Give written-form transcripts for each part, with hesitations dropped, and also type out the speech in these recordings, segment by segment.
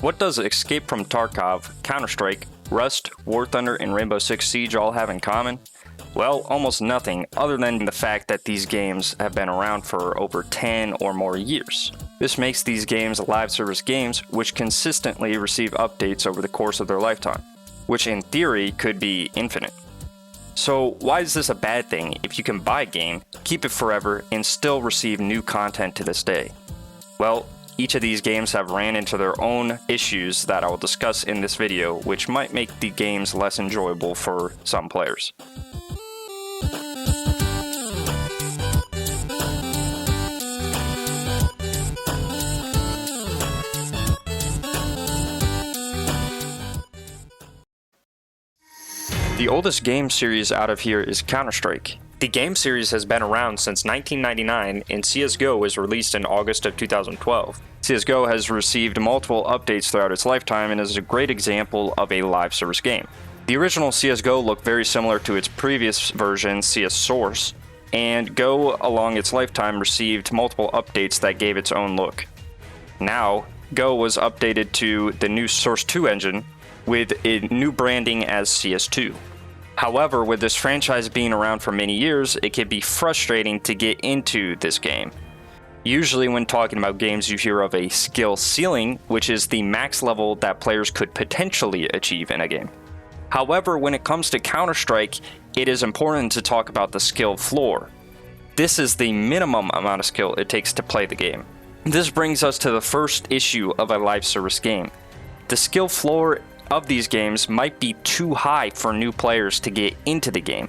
What does Escape from Tarkov, Counter-Strike, Rust, War Thunder, and Rainbow Six Siege all have in common? Well, almost nothing, other than the fact that these games have been around for over 10 or more years. This makes these games live service games which consistently receive updates over the course of their lifetime, which in theory could be infinite. So why is this a bad thing if you can buy a game, keep it forever, and still receive new content to this day? Well, each of these games have ran into their own issues that I will discuss in this video, which might make the games less enjoyable for some players. The oldest game series out of here is Counter-Strike. The game series has been around since 1999, and CSGO was released in August of 2012. CSGO has received multiple updates throughout its lifetime and is a great example of a live service game. The original CSGO looked very similar to its previous version, CS Source, and Go along its lifetime received multiple updates that gave its own look. Now, Go was updated to the new Source 2 engine with a new branding as CS2. However, with this franchise being around for many years, it can be frustrating to get into this game. Usually when talking about games, you hear of a skill ceiling, which is the max level that players could potentially achieve in a game. However, when it comes to Counter-Strike, it is important to talk about the skill floor. This is the minimum amount of skill it takes to play the game. This brings us to the first issue of a live service game. The skill floor of these games might be too high for new players to get into the game.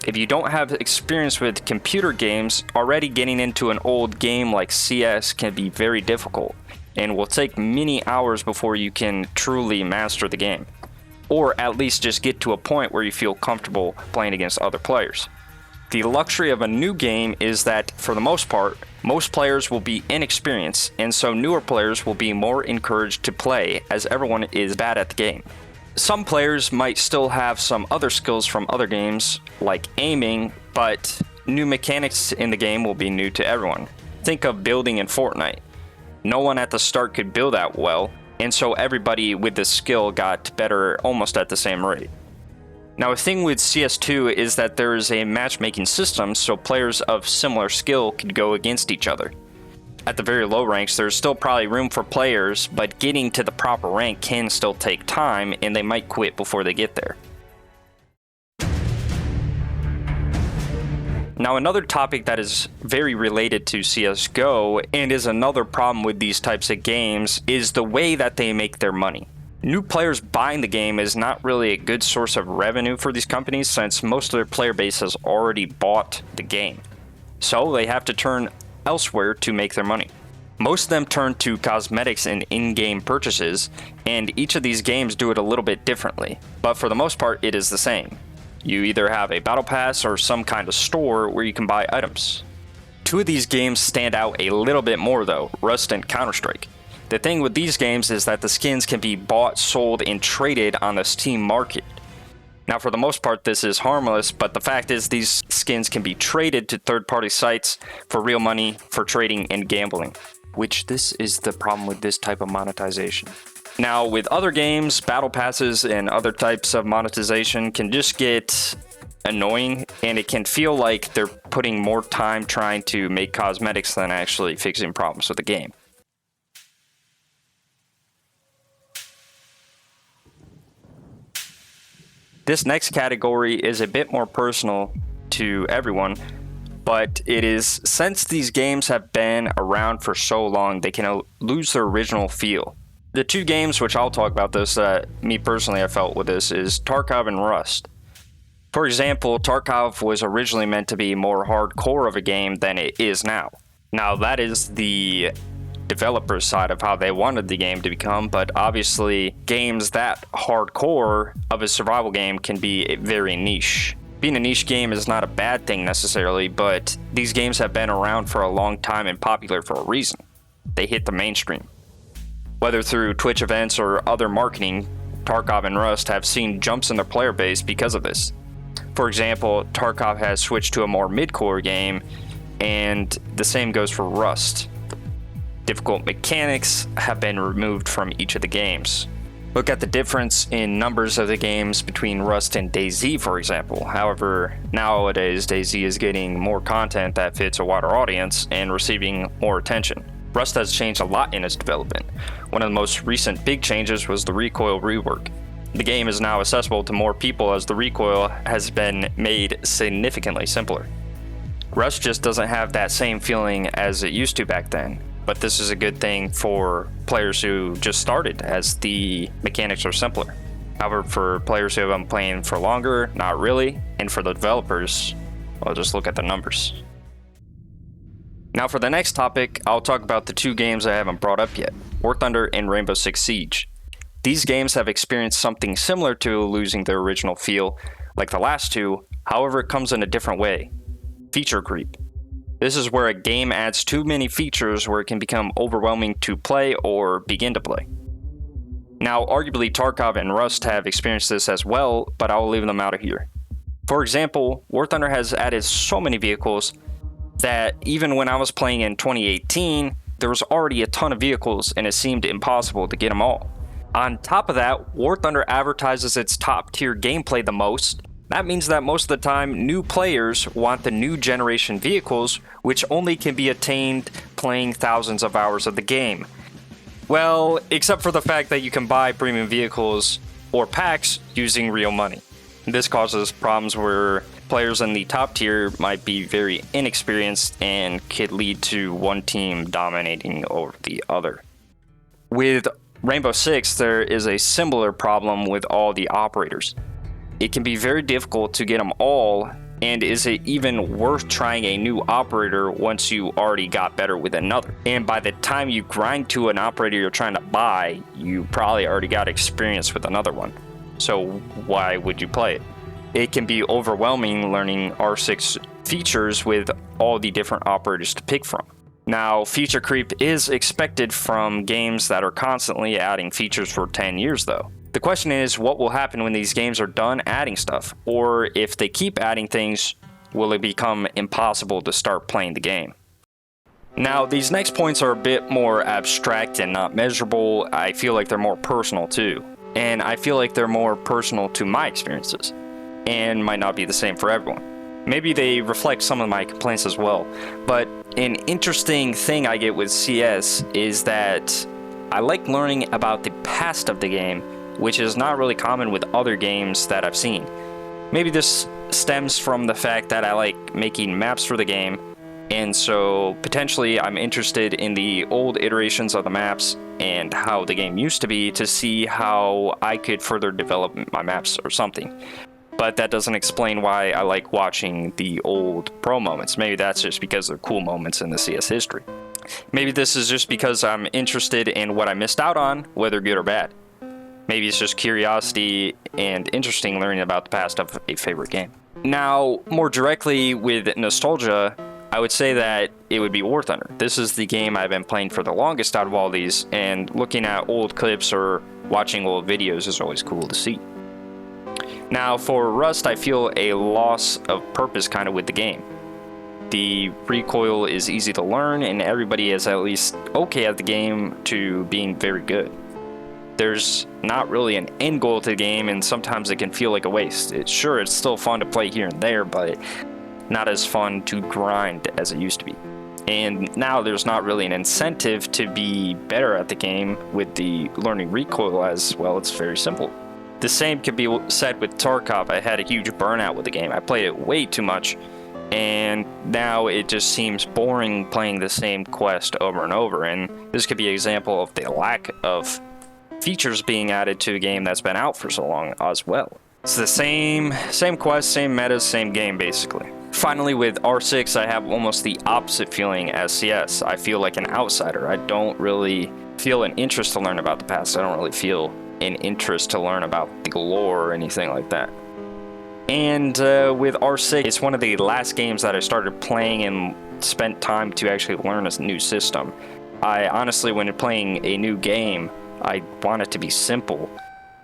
If you don't have experience with computer games, already getting into an old game like CS can be very difficult and will take many hours before you can truly master the game, or at least just get to a point where you feel comfortable playing against other players. The luxury of a new game is that, for the most part, most players will be inexperienced, and so newer players will be more encouraged to play as everyone is bad at the game. Some players might still have some other skills from other games, like aiming, but new mechanics in the game will be new to everyone. Think of building in Fortnite. No one at the start could build that well, and so everybody with this skill got better almost at the same rate. Now, a thing with CS2 is that there is a matchmaking system, so players of similar skill could go against each other. At the very low ranks, there's still probably room for players, but getting to the proper rank can still take time, and they might quit before they get there. Now, another topic that is very related to CSGO, and is another problem with these types of games, is the way that they make their money. New players buying the game is not really a good source of revenue for these companies, since most of their player base has already bought the game. So they have to turn elsewhere to make their money. Most of them turn to cosmetics and in-game purchases, and each of these games do it a little bit differently, but for the most part it is the same. You either have a battle pass or some kind of store where you can buy items. Two of these games stand out a little bit more though, Rust and Counter-Strike. The thing with these games is that the skins can be bought, sold, and traded on the Steam market. Now, for the most part, this is harmless, but the fact is these skins can be traded to third-party sites for real money for trading and gambling, which this is the problem with this type of monetization. Now, with other games, battle passes and other types of monetization can just get annoying, and it can feel like they're putting more time trying to make cosmetics than actually fixing problems with the game. This next category is a bit more personal to everyone, but it is, since these games have been around for so long, they can lose their original feel. The two games which I'll talk about this, me personally I felt with this, is Tarkov and Rust. For example, Tarkov was originally meant to be more hardcore of a game than it is now. Now that is the developer's side of how they wanted the game to become, but obviously games that hardcore of a survival game can be very niche. Being a niche game is not a bad thing necessarily, but these games have been around for a long time and popular for a reason. They hit the mainstream. Whether through Twitch events or other marketing, Tarkov and Rust have seen jumps in their player base because of this. For example, Tarkov has switched to a more mid-core game, and the same goes for Rust. difficult mechanics have been removed from each of the games. Look at the difference in numbers of the games between Rust and DayZ, for example. However, nowadays DayZ is getting more content that fits a wider audience and receiving more attention. Rust has changed a lot in its development. One of the most recent big changes was the recoil rework. The game is now accessible to more people as the recoil has been made significantly simpler. Rust just doesn't have that same feeling as it used to back then. But this is a good thing for players who just started, as the mechanics are simpler. However, for players who have been playing for longer, not really. And for the developers, well, just look at the numbers. Now for the next topic, I'll talk about the two games I haven't brought up yet, War Thunder and Rainbow Six Siege. These games have experienced something similar to losing their original feel, like the last two, however it comes in a different way. Feature creep. This is where a game adds too many features where it can become overwhelming to play or begin to play. Now, arguably Tarkov and Rust have experienced this as well, but I'll leave them out of here. For example, War Thunder has added so many vehicles that even when I was playing in 2018, there was already a ton of vehicles and it seemed impossible to get them all. On top of that, War Thunder advertises its top tier gameplay the most. That means that most of the time, new players want the new generation vehicles, which only can be attained playing thousands of hours of the game. Well, except for the fact that you can buy premium vehicles or packs using real money. This causes problems where players in the top tier might be very inexperienced and could lead to one team dominating over the other. With Rainbow Six, there is a similar problem with all the operators. It can be very difficult to get them all, and is it even worth trying a new operator once you already got better with another? And by the time you grind to an operator you're trying to buy, you probably already got experience with another one. So why would you play it? It can be overwhelming learning R6 features with all the different operators to pick from. Now, feature creep is expected from games that are constantly adding features for 10 years though. The question is, what will happen when these games are done adding stuff? Or if they keep adding things, will it become impossible to start playing the game? Now, these next points are a bit more abstract and not measurable. I feel like they're more personal too. And I feel like they're more personal to my experiences, and might not be the same for everyone. Maybe they reflect some of my complaints as well. But an interesting thing I get with CS is that I like learning about the past of the game, which is not really common with other games that I've seen. Maybe this stems from the fact that I like making maps for the game, and so potentially I'm interested in the old iterations of the maps and how the game used to be to see how I could further develop my maps or something. But that doesn't explain why I like watching the old pro moments. Maybe that's just because they're cool moments in the CS history. Maybe this is just because I'm interested in what I missed out on, whether good or bad. Maybe it's just curiosity and interesting learning about the past of a favorite game. Now, more directly with nostalgia, I would say that it would be War Thunder. This is the game I've been playing for the longest out of all these, and looking at old clips or watching old videos is always cool to see. Now, for Rust, I feel a loss of purpose kind of with the game. The recoil is easy to learn, and everybody is at least okay at the game to being very good. There's not really an end goal to the game, and sometimes it can feel like a waste. It's still fun to play here and there, but not as fun to grind as it used to be. And now there's not really an incentive to be better at the game with the learning recoil, as well, it's very simple. The same could be said with Tarkov. I had a huge burnout with the game. I played it way too much, and now it just seems boring playing the same quest over and over, and this could be an example of the lack of features being added to a game that's been out for so long as well. It's the same quest, same meta, same game basically. Finally, with R6, I have almost the opposite feeling as CS. I feel like an outsider. I don't really feel an interest to learn about the past. I don't really feel an interest to learn about the lore or anything like that. And with R6, it's one of the last games that I started playing and spent time to actually learn a new system. I honestly, when playing a new game, I want it to be simple.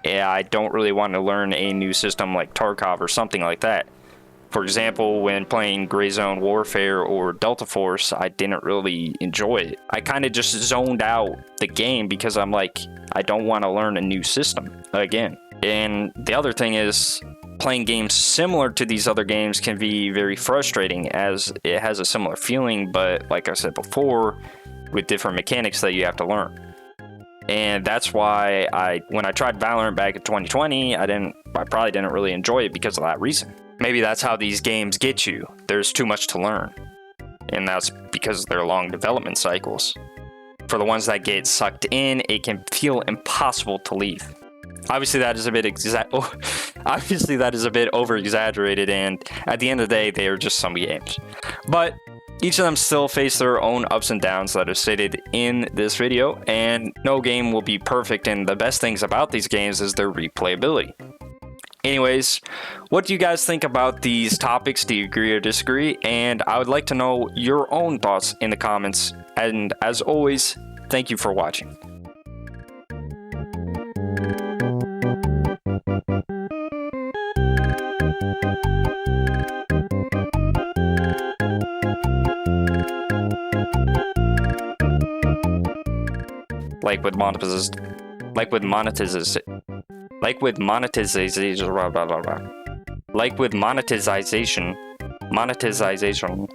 I don't really want to learn a new system like Tarkov or something like that. For example, when playing Gray Zone Warfare or Delta Force, I didn't really enjoy it. I kind of just zoned out the game because I'm like, I don't want to learn a new system again. And the other thing is, playing games similar to these other games can be very frustrating, as it has a similar feeling, but like I said before, with different mechanics that you have to learn. And that's why when I tried Valorant back in 2020, I probably didn't really enjoy it because of that reason. Maybe that's how these games get you. There's too much to learn. And that's because they're long development cycles. For the ones that get sucked in, it can feel impossible to leave. Obviously that is a bit over exaggerated, and at the end of the day, they are just some games. But each of them still face their own ups and downs that are stated in this video, and no game will be perfect, and the best things about these games is their replayability. Anyways, what do you guys think about these topics? Do you agree or disagree? And I would like to know your own thoughts in the comments. And as always, thank you for watching. Like with monetization, monetization.